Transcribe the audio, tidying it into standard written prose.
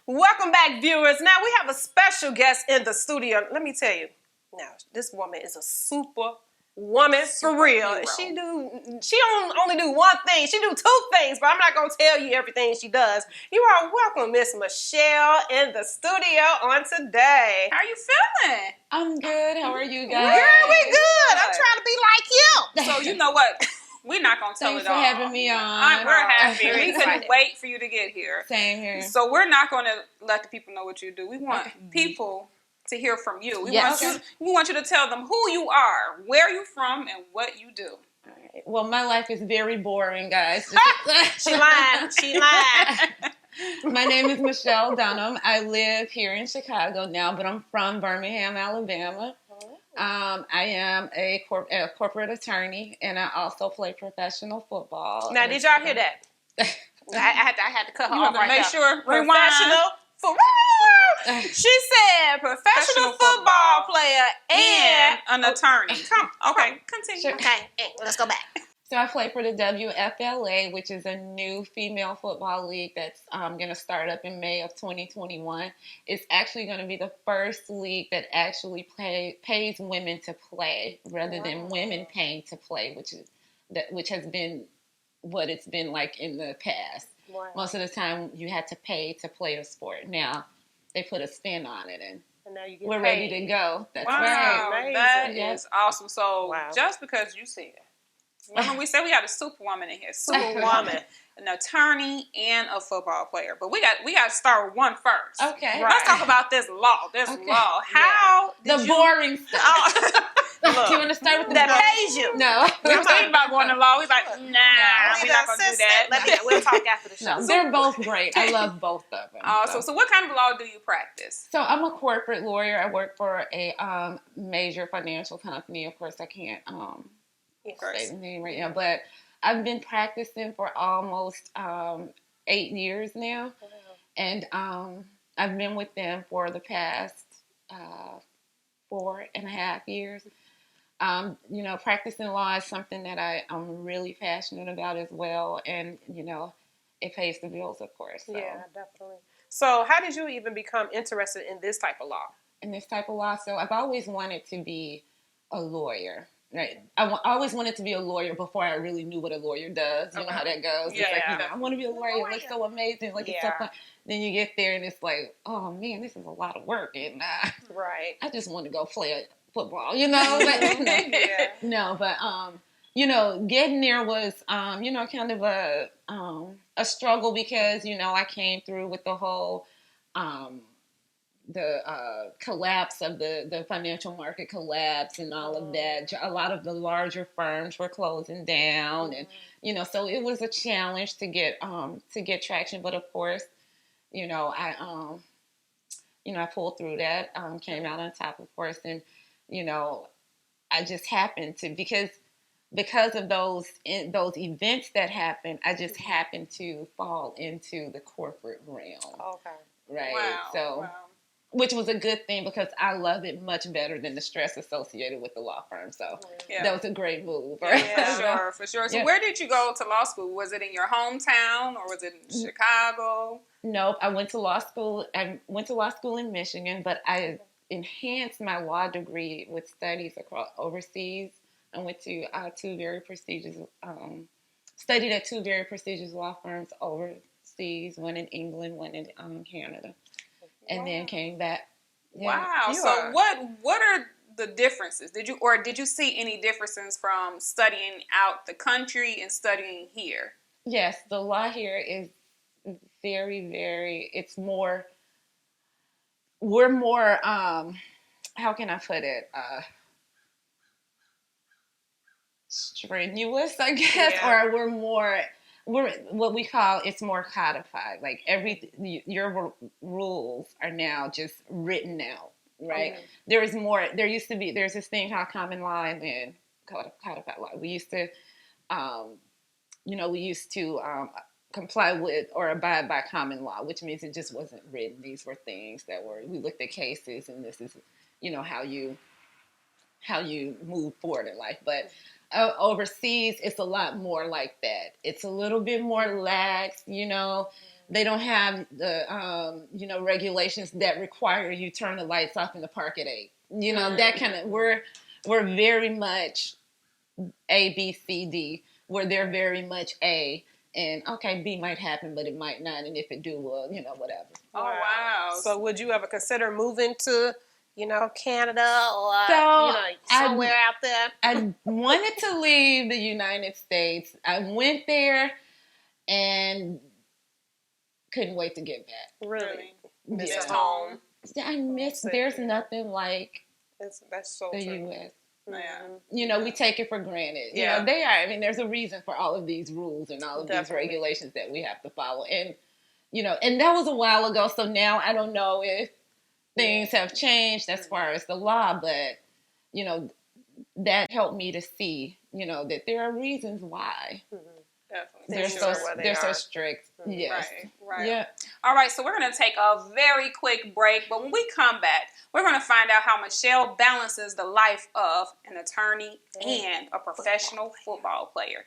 Welcome back, viewers. Now we have a special guest in the studio. Let me tell you, now this woman is a super woman for real. She don't only do one thing. She do two things, but I'm not gonna tell you everything she does. You are welcome, Miss Michelle, in the studio on today. How you feeling? I'm good. How are you guys? Girl, we good. I'm trying to be like you. So you know what? We're not gonna tell Thanks it for all. having me on. We're happy. Very We couldn't excited. wait for you to get here. Same here. So we're not gonna let the people know what you do. We want people to hear from you. We want you to tell them who you are, where you from, and what you do. All right. Well, my life is very boring, guys. She lying. She lying. My name is Michelle Dunham. I live here in Chicago now, but I'm from Birmingham, Alabama. I am a corporate attorney, and I also play professional football. Now, did y'all hear that? I had to cut her off right make there. sure Professional She said professional football player and an attorney. Okay, continue. Sure. Okay, let's go back. So I play for the WFLA, which is a new female football league that's going to start up in May of 2021. It's actually going to be the first league that actually pays women to play rather than women paying to play, which has been what it's been like in the past. Wow. Most of the time, you had to pay to play the sport. Now they put a spin on it, and now you get we're paid. ready to go. That's Wow, right. that Yep. is awesome. So Wow. just because you said, remember we said we got a superwoman in here, Superwoman. an attorney, and a football player. But we got to start with one first. Okay. Let's talk about this law. Law. How did The you... boring stuff. Look, Do you want to start with the that boring? pays you. No. We were thinking about going to law. He's like, nah, we're not going to do that. We'll talk after the show. No, they're both great. I love both of them. So what kind of law do you practice? So I'm a corporate lawyer. I work for a major financial company. Of course, I can't say the name right now, but I've been practicing for almost 8 years now, and I've been with them for the past 4.5 years. Practicing law is something that I'm really passionate about as well, and it pays the bills, of course. So. Yeah, definitely. So, how did you even become interested in this type of law? In this type of law, so I've always wanted to be a lawyer. Right, I always wanted to be a lawyer before I really knew what a lawyer does. You know how that goes. Yeah. It's like, I want to be a lawyer. It looks so amazing. Like, it's so fun. Then you get there and it's like, oh man, this is a lot of work, and right. I just want to go play football, But, no, but getting there was, kind of a struggle because I came through with the whole. The collapse of the financial market collapse and all of that. A lot of the larger firms were closing down, and so it was a challenge to get traction. But of course, I pulled through that, came out on top, of course, and I just happened to because of those events that happened. I just happened to fall into the corporate realm. Okay. Right. Wow. So. Wow. Which was a good thing because I love it much better than the stress associated with the law firm. So that was a great move. Right? Yeah, for sure. So where did you go to law school? Was it in your hometown or was it in Chicago? Nope. I went to law school. I went to law school in Michigan, but I enhanced my law degree with studies overseas. I went to studied at two very prestigious law firms overseas, one in England, one in Canada. And then came back. Yeah. Wow. So what are the differences? Did you see any differences from studying out the country and studying here? Yes, the law here is very, very, we're more, how can I put it? Strenuous, I guess, or we're what we call, it's more codified. Like your rules are now just written out, right? Okay. There's this thing called common law and then codified law. We used to, comply with or abide by common law, which means it just wasn't written. These were things that we looked at cases, and this is, how you move forward in life. But overseas, it's a lot more like that. It's a little bit more lax, They don't have the regulations that require you turn the lights off in the park at 8. That kind of we're very much A, B, C, D, where they're very much A. And okay, B might happen, but it might not. And if it do, well, whatever. Oh, wow. So would you ever consider moving to, Canada or, So, somewhere out there? I wanted to leave the United States. I went there and couldn't wait to get back. Really? Miss Yeah. home. I miss. There's nothing like That's so the true. U.S. Yeah. We take it for granted. Yeah. They are. I mean, there's a reason for all of these rules and all of these Definitely. regulations that we have to follow. And, and that was a while ago. So now I don't know if things have changed as far as the law, but, that helped me to see, that there are reasons why Definitely. they're so strict. Yes. Right. Yeah. All right, so we're going to take a very quick break, but when we come back, we're going to find out how Michelle balances the life of an attorney and a professional football player.